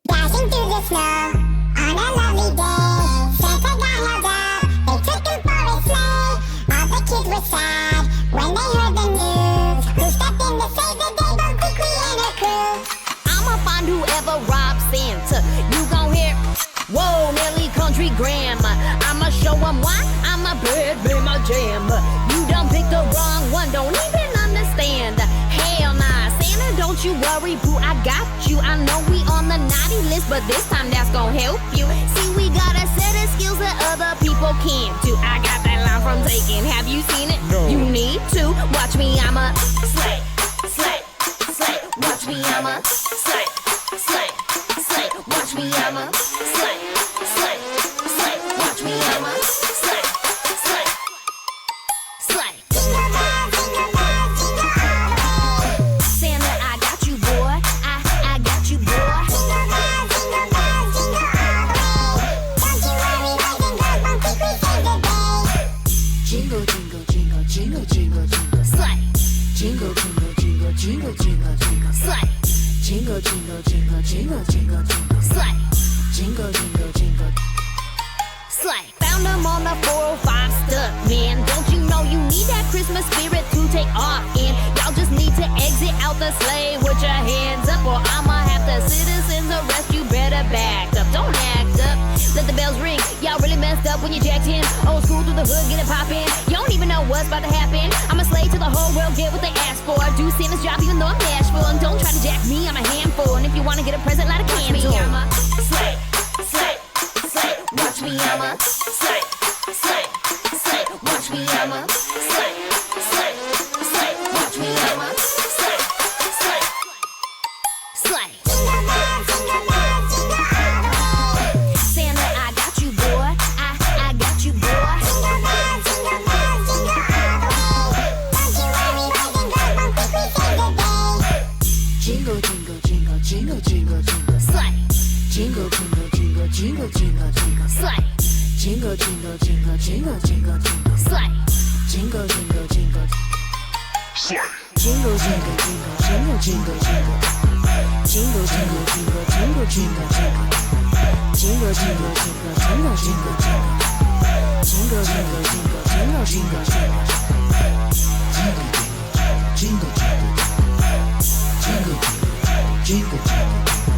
Dashing through the snow on a lovely day. Santa got held up, they took him for a sleigh. All the kids were sad when they heard the news. Who stepped in to save the day but quickly and her crew? I'ma find whoever robbed Santa. You gon' hear, whoa, Nelly Country Grandma. I'ma show 'em why I'm a bird, be my jam. You done picked the wrong one, don't even understand. Hell nah, Santa, don't you worry, boo, I got you. I know we on the naughty list, but this time that's gon' help you. See, we got a set of skills that other people can't do. I got that line from Taken, have you seen it? No. You need to. Watch me, I'm a slay, slay, slay. Watch me, I'm a slay, slay, slay. Watch me, I'm a slay, slay, slay. Watch me, I'm a slay, slay, slay. Jingle bells, jingle bells, jingle all the way. Santa, I got you, boy. I got you, boy. Jingle bells, jingle bells, jingle all the way. Don't you worry, boys and girls, won't quickly save the day. Jingle, jingle, jingle, jingle, jingle, jingle. Slay, Jingle, jingle, jingle, jingle, jingle, jingle. slay, Jingle, jingle, jingle, jingle, jingle, jingle. slay, Jingle, jingle, jingle. slay. Found them on the 405 stuck, man. Don't you know you need that Christmas spirit to take off in? Y'all just need to exit out the sleigh with your hands up, or I'ma have the citizens arrest you. Better back up, don't act up. Let the bells ring. Y'all really messed up when you jacked in. Old school through the hood, get it poppin'. You don't even know what's about to happen. I'm a slave to the whole world, get what they ask for. Do Santa's job even though I'm Nashville. And don't try to jack me, I'm a handful. And if you wanna get a present, light a candle. I'm a slay, slay, slay. Watch me, I'm a slay, slay, slay. Watch me, I'm a slay, slay, slay. Watch me, I'm a slay, slay, slay. Jingle bells, jingle bells, jingle all the way. Santa, I got you, boy. I got you, boy. Jingle bells, jingle bells, jingle all the way. Don't you worry, boys and girls, won't quickly save the day. Jingle, jingle, jingle, jingle, jingle, jingle. Slay, Jingle, jingle, jingle, jingle, jingle, jingle. slay, Jingle, jingle, jingle, jingle, jingle, jingle. slay. Jingle, jingle, jingle. Jingle, jingle, jingle, jingle, jingle, jingle. Jingle, jingle, jingle, jingle, jingle, jingle. Jingle, jingle, jingle, jingle, jingle, jingle. Jingle, jingle, jingle, jingle, jingle, jingle. Jingle, jingle, jingle, jingle. Jingle, jingle, jingle, jingle.